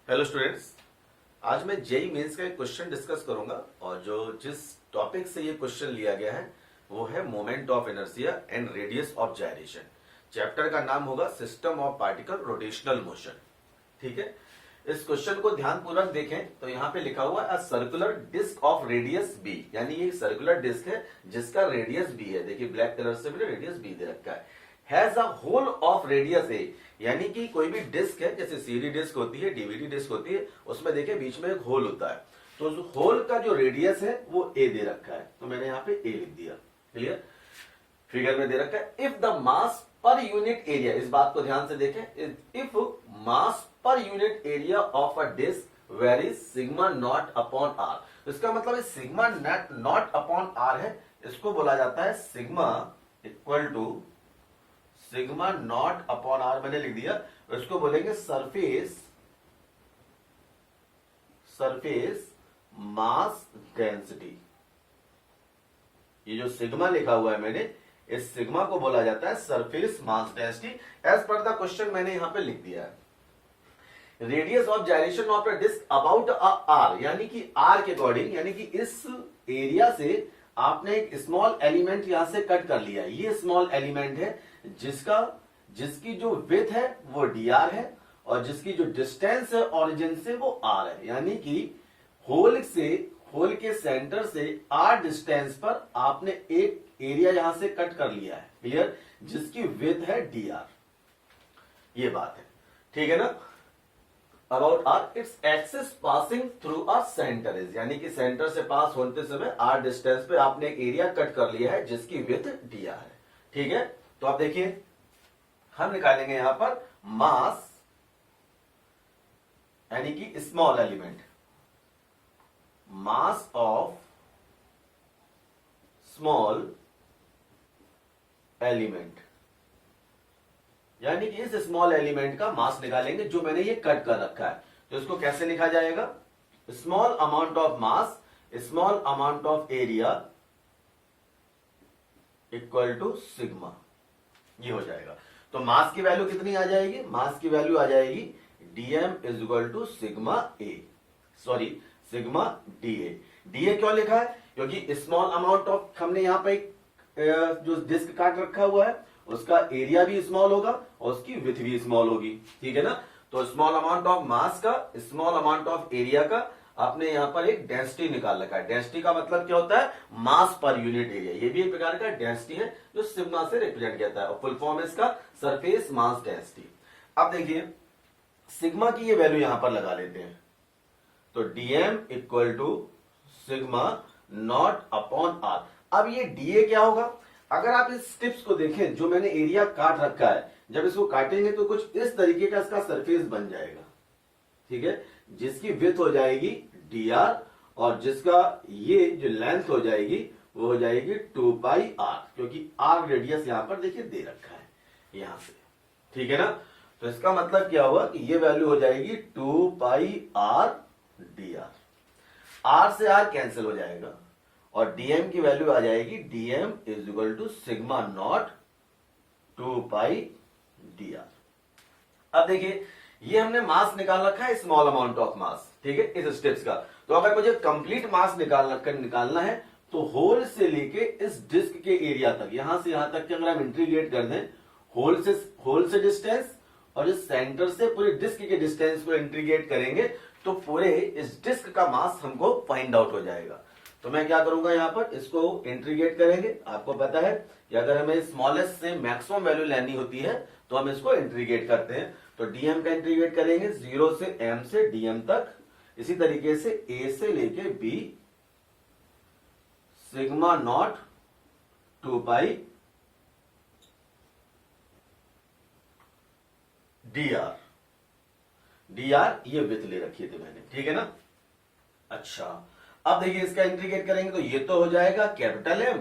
Hello students, आज मैं JEE mains का एक क्वेश्चन डिस्कस करूंगा और जिस टॉपिक से ये क्वेश्चन लिया गया है वो है moment of inertia and radius of gyration. Chapter का नाम होगा system of particle rotational motion. ठीक है, इस क्वेश्चन को ध्यानपूर्वक देखें तो यहाँ पे लिखा हुआ है circular disc of radius b, यानी ये सर्कुलर डिस्क है जिसका रेडियस बी है। देखिए ब्लैक कलर से मैंने रेडियस बी दे रखा है। Has a hole of radius A, यानी कि कोई भी डिस्क है, जैसे सीडी डिस्क होती है, डीवीडी डिस्क होती है, उसमें देखिए बीच में एक होल होता है, तो उस होल का जो रेडियस है वो ए दे रखा है, तो मैंने यहाँ पे ए लिख दिया। क्लियर, फिगर में दे रखा है if the mass per unit area, इस बात को ध्यान से देखें, if mass per unit area of a disc varies sigma naught upon r. इसका मतलब सिग्मा नॉट अपॉन आर है, इसको बोला जाता है sigma equal to sigma naught upon r, मैंने लिख दिया। इसको बोलेंगे सरफेस मास डेंसिटी। ये जो सिग्मा लिखा हुआ है मैंने, इस सिग्मा को बोला जाता है surface mass density. As per the question मैंने यहां पे लिख दिया है radius of gyration of a disc about r, यानी कि आर के अकॉर्डिंग, यानी कि इस एरिया से आपने एक स्मॉल एलिमेंट यहां से कट कर लिया। ये स्मॉल एलिमेंट है जिसकी जो विड्थ है वो dr है और जिसकी जो डिस्टेंस है ओरिजिन से वो r है, यानी कि होल के सेंटर से r डिस्टेंस पर आपने एक एरिया यहां से कट कर लिया है। क्लियर, जिसकी विड्थ है dr। ये बात है, ठीक है ना। About r its axis passing through a centre is, यानी कि सेंटर से पास होते समय r डिस्टेंस पे आपने एक एरिया कट कर लिया है जिसकी विड्थ dr है। ठीक है, तो आप देखिए हम निकालेंगे यहां पर मास, यानी कि small element, mass of small element, यानी कि इस स्मॉल एलिमेंट का मास निकालेंगे जो मैंने ये कट कर रखा है। तो इसको कैसे लिखा जाएगा, small amount of mass small amount of area equal to sigma, ये हो जाएगा। तो मास की वैल्यू कितनी आ जाएगी, मास की वैल्यू आ जाएगी dm is equal to sigma a, sorry sigma d a क्यों लिखा है, क्योंकि स्मॉल अमाउंट ऑफ, हमने यहां पे एक जो डिस्क काट रखा हुआ है उसका एरिया भी स्मॉल होगा और उसकी विड्थ भी स्मॉल होगी। ठीक है ना, तो स्मॉल अमाउंट ऑफ मास का स्मॉल अमाउंट ऑफ एरिया का आपने यहां पर एक डेंसिटी निकाल रखा है। डेंसिटी का मतलब क्या होता है, मास पर यूनिट एरिया। ये भी एक प्रकार का डेंसिटी है जो सिग्मा से रिप्रेजेंट किया है और फुल फॉर्म है इसका सरफेस मास डेंसिटी। अब देखिए सिग्मा की ये वैल्यू यहां पर लगा लेते हैं, तो dm equal to sigma naught upon r. अब ये डीए क्या होगा, अगर आप इस टिप्स को देखें जो मैंने एरिया काट रखा है, जब इसको काटेंगे तो कुछ इस तरीके का इसका सरफेस बन जाएगा। ठीक है, जिसकी विड्थ हो जाएगी dr और जिसका ये जो लेंथ हो जाएगी वो हो जाएगी 2 पाई r, क्योंकि r रेडियस यहां पर देखिए दे रखा है यहां से। ठीक है ना, तो इसका मतलब क्या हुआ कि ये वैल्यू हो जाएगी 2 पाई r dr, r से r कैंसिल हो जाएगा और dm की वैल्यू आ जाएगी dm is equal to sigma naught 2 pi dr। अब देखिए ये हमने मास निकाल रखा है स्मॉल अमाउंट ऑफ मास, ठीक है, इस स्टेप्स का। तो अगर मुझे कंप्लीट मास निकालना है तो होल से लेके इस डिस्क के एरिया तक, यहां से यहां तक के अगर हम इंटीग्रेट कर दें, होल से डिस्टेंस और इस सेंटर से पूरे डिस्क के डिस्टेंस को इंटीग्रेट करेंगे तो पूरे इस डिस्क का मास हमको फाइंड आउट हो जाएगा। तो मैं क्या करूंगा, यहां पर इसको इंटीग्रेट करेंगे। आपको पता है कि अगर हमें स्मॉलेस्ट से मैक्सिमम वैल्यू लेनी होती है तो हम इसको इंटीग्रेट करते हैं। तो डीएम का इंटीग्रेट करेंगे 0 से m से डीएम तक, इसी तरीके से a से लेके b sigma naught 2 pi dr ये विड्थ ले रखी थी मैंने। ठीक है ना, अच्छा अब देखिए इसका इंटीग्रेट करेंगे तो ये तो हो जाएगा कैपिटल M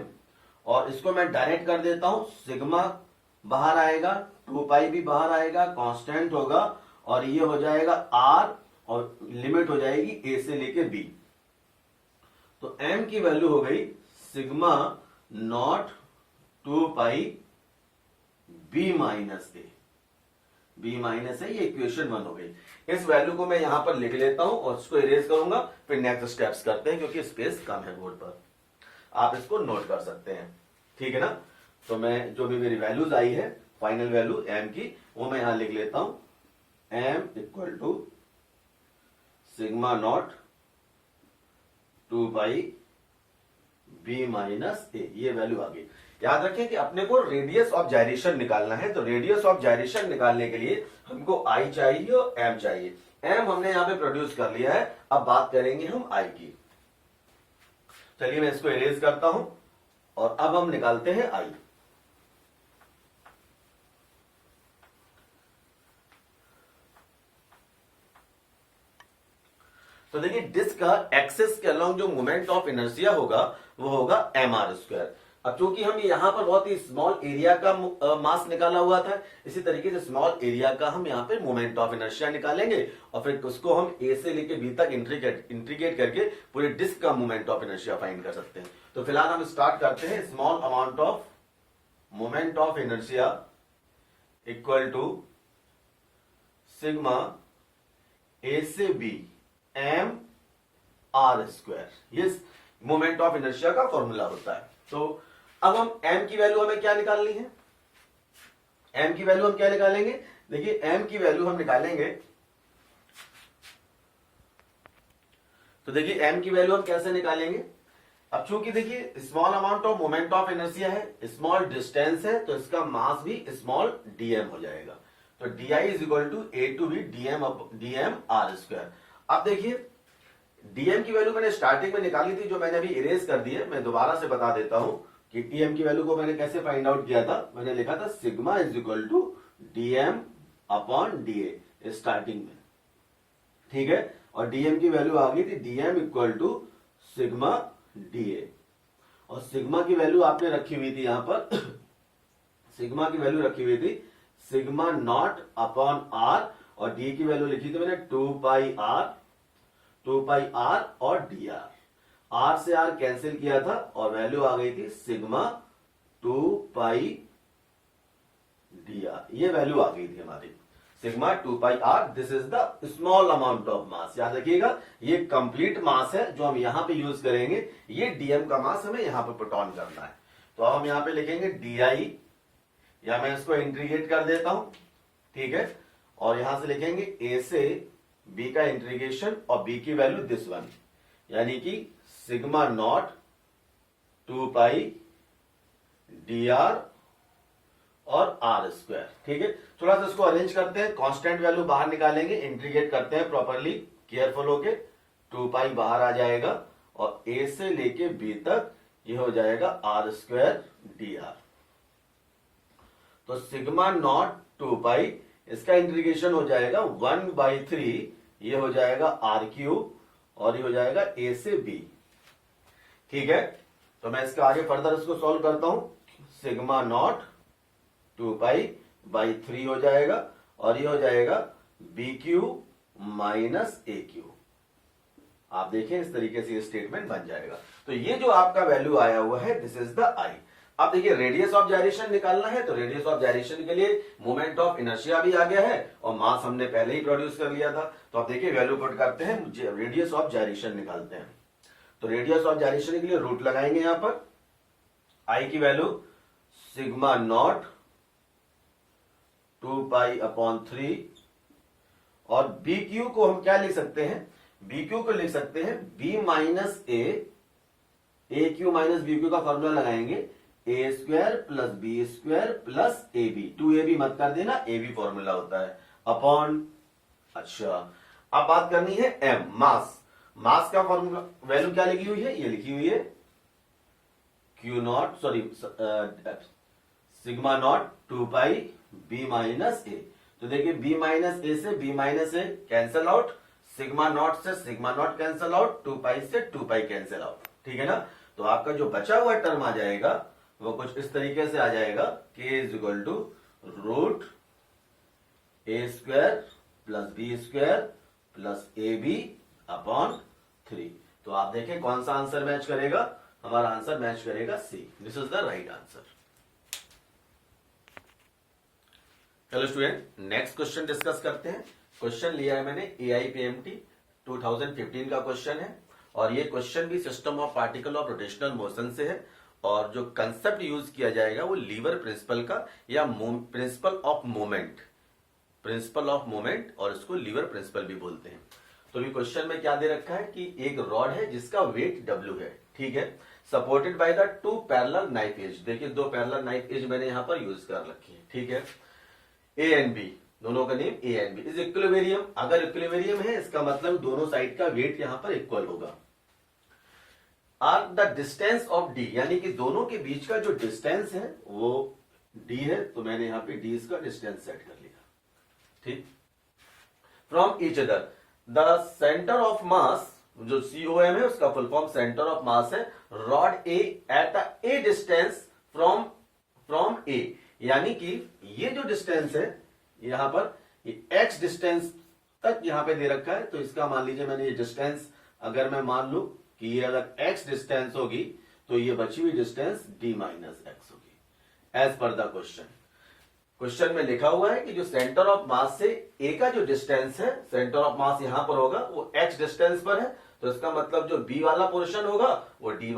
और इसको मैं डायरेक्ट कर देता हूं, सिग्मा बाहर आएगा, 2 पाई भी बाहर आएगा, कांस्टेंट होगा और ये हो जाएगा r और लिमिट हो जाएगी a से लेके b। तो m की वैल्यू हो गई sigma naught 2 pi b minus a। B minus A, ये इक्वेशन 1 हो गई। इस वैल्यू को मैं यहां पर लिख लेता हूं और उसको इरेज करूंगा, फिर नेक्स्ट स्टेप्स करते हैं क्योंकि स्पेस कम है बोर्ड पर। आप इसको नोट कर सकते हैं, ठीक है ना। तो मैं जो भी मेरी वैल्यूज आई है फाइनल वैल्यू एम की, वो मैं यहां लिख लेता हूं, M equal to sigma naught 2 pi B minus A, ये वैल्यू आ गई। याद रखें कि अपने को रेडियस ऑफ जाइरेशन निकालना है, तो रेडियस ऑफ जाइरेशन निकालने के लिए हमको आई चाहिए और एम चाहिए। एम हमने यहां पे प्रोड्यूस कर लिया है, अब बात करेंगे हम आई की। चलिए मैं इसको इरेज करता हूं और अब हम निकालते हैं आई। तो देखिए डिस्क का एक्सिस के अलोंग जो मोमेंट ऑफ इनर्शिया होगा वो होगा एम आर स्क्वायर। अब चूंकि हम यहां पर बहुत ही स्मॉल एरिया का मास निकाला हुआ था, इसी तरीके से स्मॉल एरिया का हम यहां पे मोमेंट ऑफ इनर्शिया निकालेंगे और फिर उसको हम ए से लेके बी तक इंट्रीगेट करके पूरे डिस्क का मोमेंट ऑफ इनर्शिया फाइंड कर सकते हैं। तो फिलहाल हम स्टार्ट करते हैं, small amount of moment of inertia equal to sigma A से बी एम आर स्क्वायर, ये मोमेंट ऑफ इनर्शिया का फॉर्मूला होता है। तो अब हम m की वैल्यू हमें क्या निकालनी है, m की वैल्यू हम क्या निकालेंगे, देखिए m की वैल्यू हम निकालेंगे, तो देखिए m की वैल्यू हम कैसे निकालेंगे। अब चूंकि देखिए small amount of moment of inertia है, स्मॉल डिस्टेंस है, तो इसका मास भी स्मॉल dm हो जाएगा। तो di is equal to a two b dm r square. अब देखिए dm की वैल्यू मैंने स्टार्टिंग में निकाली थी, जो मैंने अभी इरेज कर दी है। मैं दोबारा से बता देता हूं कि dm की वैल्यू को मैंने कैसे फाइंड आउट किया था। मैंने लिखा था sigma is equal to dm upon da starting में, ठीक है। और dm की वैल्यू आ गई थी dm equal to sigma da, और सिग्मा की वैल्यू आपने रखी हुई थी यहां पर सिग्मा की वैल्यू रखी हुई थी सिग्मा नॉट अपॉन आर, और डी की वैल्यू लिखी थी मैंने 2 पाई आर और डी आर से आर कैंसिल किया था और वैल्यू आ गई थी सिग्मा 2 पाई डी आर, ये वैल्यू आ गई थी हमारी sigma 2 pi r. This is the small amount of mass. याद रखिएगा ये कंप्लीट मास है जो हम यहां पे यूज करेंगे, ये डीएम का मास हमें यहां पे पुट ऑन करना है। तो अब हम यहां पे लिखेंगे डी आई, या मैं इसको इंटीग्रेट कर देता हूं, ठीक है, और यहां से लिखेंगे ए से बी का इंटीग्रेशन और बी की वैल्यू दिस वन, यानी कि sigma naught 2 pi d are और आर स्क्वायर, ठीक है। थोड़ा सा इसको अरेंज करते हैं, कांस्टेंट वैल्यू बाहर निकालेंगे, इंटीग्रेट करते हैं प्रॉपरली, केयरफुल होके। 2 पाई बाहर आ जाएगा और ए से लेके बी तक ये हो जाएगा आर स्क्वायर डी आर। तो सिग्मा नॉट 2 पाई, इसका इंटीग्रेशन हो जाएगा 1/3, ये हो जाएगा आर क्यूब और ये हो जाएगा ए से बी, ठीक है। तो मैं इसका आगे फर्दर इसको सॉल्व करता हूं, सिग्मा नॉट 2 पाई बाई 3 हो जाएगा और ये हो जाएगा बी क्यूब माइनस ए क्यूब। आप देखें इस तरीके से ये स्टेटमेंट बन जाएगा। तो ये जो आपका वैल्यू आया हुआ है दिस इज द आई। अब देखिए रेडियस ऑफ जाइरेशन निकालना है, तो रेडियस ऑफ जाइरेशन के लिए मोमेंट ऑफ इनर्शिया भी आ गया है और मास हमने पहले ही प्रोड्यूस कर लिया था। तो आप देखिए वैल्यू पुट करते हैं, रेडियस ऑफ जाइरेशन निकालते हैं। तो रेडियस ऑफ जाइरेशन के लिए रूट लगाएंगे यहां पर, आई की value sigma naught 2 pi upon 3, और बी क्यू को हम क्या लिख सकते हैं, बी क्यू को लिख सकते हैं B minus A cube minus B cube का फॉर्मूला लगाएंगे, A square plus B square plus A B, 2ab मत कर देना, ए बी फॉर्मूला होता है, अपॉन। अच्छा अब बात करनी है एम, मास का फॉर्मूला वैल्यू क्या लिखी हुई है, ये लिखी हुई है Q naught sigma naught 2 pi B minus A. तो देखिए बी माइनस ए से B minus A cancel out, sigma naught से sigma naught cancel out, 2 pi से 2 पाई कैंसल आउट, ठीक है ना। तो आपका जो बचा हुआ टर्म आ जाएगा वो कुछ इस तरीके से आ जाएगा, k is equal to root a square plus B square plus A b upon 3। तो आप देखें कौन सा आंसर मैच करेगा, हमारा आंसर मैच करेगा C, this is the right answer. चलो स्टूडेंट, नेक्स्ट क्वेश्चन डिस्कस करते हैं। क्वेश्चन लिया है मैंने AIPMT 2015 का क्वेश्चन है, और ये क्वेश्चन भी system of particle of rotational motion से है, और जो कंसेप्ट यूज किया जाएगा वो लीवर प्रिंसिपल का या प्रिंसिपल ऑफ मोमेंट, और इसको लीवर प्रिंसिपल भी बोलते हैं। तो अभी क्वेश्चन में क्या दे रखा है कि एक रॉड है जिसका वेट W है, ठीक है, supported by the 2 parallel knife edge. देखिए 2 पैरेलल नाइफ एज मैंने यहां पर यूज कर रखी है, ठीक है। A एंड B, दोनों का name A and B is equilibrium. अगर इक्विलिब्रियम है इसका मतलब दोनों साइड का वेट यहां पर इक्वल होगा। R the distance of D, यानी कि दोनों के बीच का जो डिस्टेंस है वो D है, तो मैंने यहां पे D इसका डिस्टेंस सेट कर लिया, ठीक। From each other the centre of mass, जो COM है उसका full form centre of mass है, rod A at A distance from A, यानी कि ये जो डिस्टेंस है यहां पर ये x डिस्टेंस तक यहां पे दे रखा है, तो इसका मान लीजिए मैंने ये डिस्टेंस अगर मैं मान लू कि ये अगर x डिस्टेंस होगी तो ये बची हुई डिस्टेंस d माइनस x होगी, as per the question. Question में लिखा हुआ है कि जो सेंटर ऑफ मास से A का जो डिस्टेंस है, सेंटर ऑफ मास यहां पर होगा वो x डिस्टेंस पर है, तो इसका मतलब जो B वाला पोर्शन होगा वो d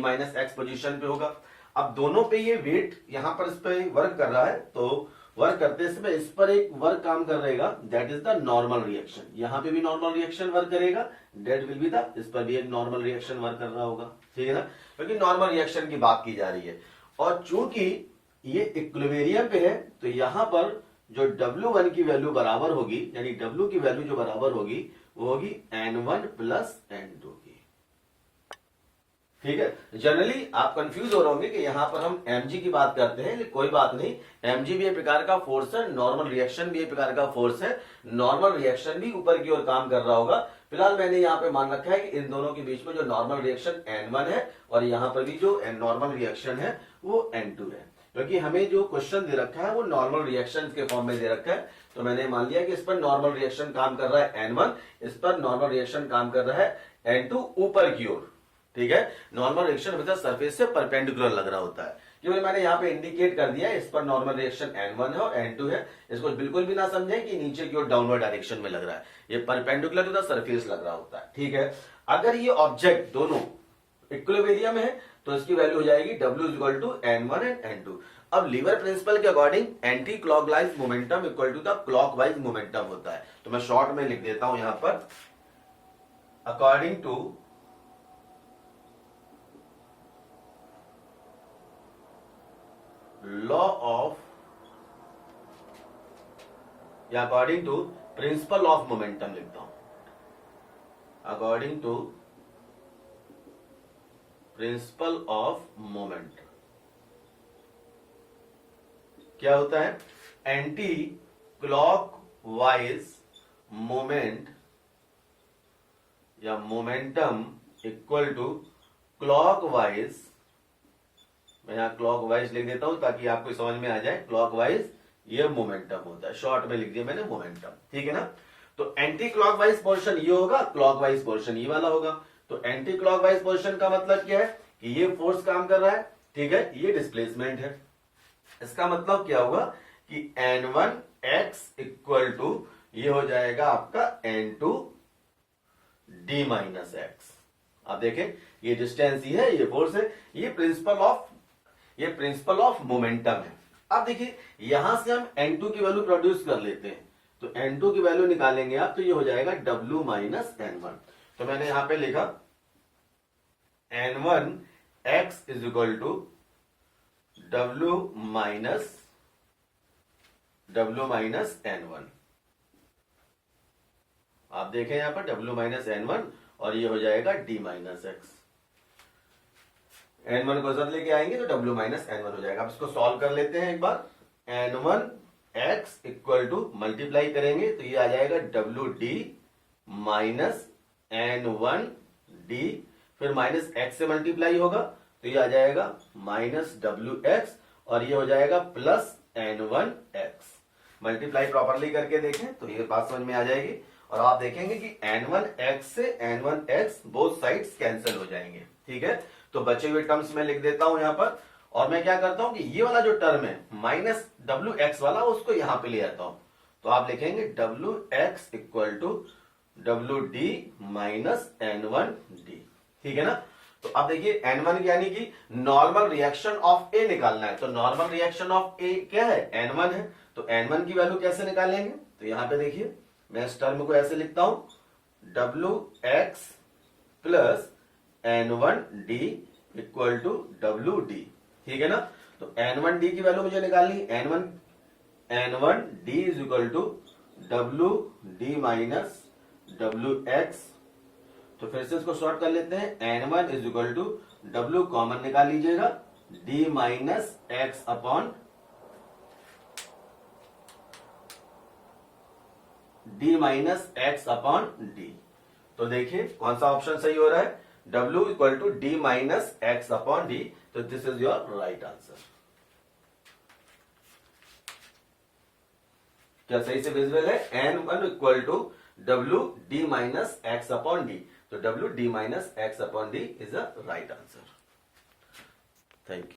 माइनस x पोजीशन पे होगा। अब दोनों पे ये वेट यहां पर इस पे वर्क कर रहा है, तो वर्क करते समय इस पर एक वर्क काम कर रहेगा, that is the normal reaction. यहां पे भी नॉर्मल रिएक्शन वर्क करेगा, दैट विल बी द, इस पर भी एक नॉर्मल रिएक्शन वर्क कर रहा होगा, ठीक है ना, क्योंकि नॉर्मल रिएक्शन की बात की जा रही है। और चूंकि ये इक्विलिब्रियम पे है तो यहां पर जो W1 की वैल्यू बराबर होगी, यानी W की वैल्यू जो बराबर होगी वो होगी N1 प्लस N2 की, ठीक है। जनरली आप कंफ्यूज हो रहे होंगे कि यहां पर हम mg की बात करते हैं, लेकिन कोई बात नहीं, mg भी एक प्रकार का फोर्स है, नॉर्मल रिएक्शन भी एक प्रकार का फोर्स है, नॉर्मल रिएक्शन भी ऊपर की ओर काम कर रहा होगा। फिलहाल मैंने यहाँ पे मान रखा है कि इन दोनों के बीच में जो नॉर्मल रिएक्शन N1 है और यहाँ पर भी जो नॉर्मल रिएक्शन है वो N2 है, क्योंकि हमें जो क्वेश्चन दे रखा है वो नॉर्मल रिएक्शन के फॉर्म में दे रखा है, तो मैंने मान लिया कि इस पर नॉर्मल रिएक्शन काम कर रहा है N1, इस पर नॉर्मल रिएक्शन काम कर रहा है N2 ऊपर की ओर, ठीक है। नॉर्मल रिएक्शन हमेशा सरफेस से परपेंडिकुलर लग रहा होता है, क्योंकि मैंने यहाँ पे इंडिकेट कर दिया है इस पर नॉर्मल रिएक्शन N1 है और N2 है। इसको बिल्कुल भी ना समझें कि नीचे की ओर डाउनवर्ड डायरेक्शन में लग रहा है, ये परपेंडिकुलर टू द सरफेस लग रहा होता है, ठीक है। अगर ये ऑब्जेक्ट दोनों इक्विलिब्रियम है तो इसकी वैल्यू हो जाएगी W equal to N1 and N2। अब लीवर प्रिंसिपल के according anti clockwise momentum equal to the clockwise momentum होता है, तो मैं शॉर्ट में लिख देता हूं यहां पर, अकॉर्डिंग टू लॉ ऑफ या according to principle of momentum लिखता हूं, according to principle of moment क्या होता है, एंटी क्लॉकवाइज मोमेंट या मोमेंटम इक्वल टू क्लॉकवाइज, मैं यहां क्लॉकवाइज लिख देता हूं ताकि आपको समझ में आ जाए, क्लॉकवाइज ये मोमेंटम होता है, शॉर्ट में लिख दिया मैंने मोमेंटम, ठीक है ना। तो एंटी क्लॉकवाइज पोर्शन ये होगा, क्लॉकवाइज पोर्शन ये वाला होगा। तो एंटी क्लॉकवाइज पोर्शन का मतलब क्या है कि ये फोर्स काम कर रहा है, ठीक है, ये डिस्प्लेसमेंट है। इसका मतलब क्या हुआ कि N1x इक्वल टू ये हो जाएगा आपका N2 d माइनस एक्स। आप देखें ये डिस्टेंस ही है, ये फोर्स है, ये प्रिंसिपल ऑफ मोमेंटम है। अब देखिए यहां से हम N2 की वैल्यू प्रोड्यूस कर लेते हैं, तो N2 की वैल्यू निकालेंगे आप तो ये हो जाएगा W माइनस N1। तो मैंने यहां पे लिखा N1x is equal to W minus N1। आप देखें यहां पर W माइनस N1 और ये हो जाएगा D माइनस एक्स। N1 को जब लेके आएंगे तो W माइनस N1 हो जाएगा। अब इसको सॉल्व कर लेते हैं एक बार। N1x इक्वल टू मल्टीप्लाई करेंगे तो ये आ जाएगा WD माइनस N1D, फिर माइनस x से मल्टीप्लाई होगा तो ये आ जाएगा माइनस WX और ये हो जाएगा प्लस N1x। मल्टीप्लाई प्रॉपरली करके देखें तो ये बात समझ में आ जाएगी और आप देखेंगे कि N1x से N1x बोथ साइड्स कैंसिल हो जाएंगे, ठीक है। तो बचे हुए टर्म्स में लिख देता हूं यहां पर और मैं क्या करता हूं कि ये वाला जो टर्म है माइनस डब्ल्यू एक्स वाला उसको यहां पे ले आता हूं, तो आप लिखेंगे W X equal to W D minus N one D. ठीक है ना। तो अब देखिए N1 यानी कि नॉर्मल रिएक्शन ऑफ ए निकालना है, तो नॉर्मल रिएक्शन ऑफ ए क्या है, N1 है। तो N1 की वैल्यू कैसे निकालेंगे, तो यहां पे देखिए मैं इस टर्म को ऐसे लिखता हूं डब्ल्यू x plus N1 d equal to W d. ठीक है ना। तो N1 डी की वैल्यू मुझे निकालनी, N1 D is equal to W D minus W X. तो फिर से इसको शॉर्ट कर लेते हैं, N1 is equal to W common निकाल लीजिएगा, D minus X upon D. तो देखिए कौन सा ऑप्शन सही हो रहा है, W equal to D minus X upon D. तो this is your right answer. क्या सही से विजिबल है, N1 equal to W D minus X upon D. तो W D minus X upon D is a right answer. Thank you.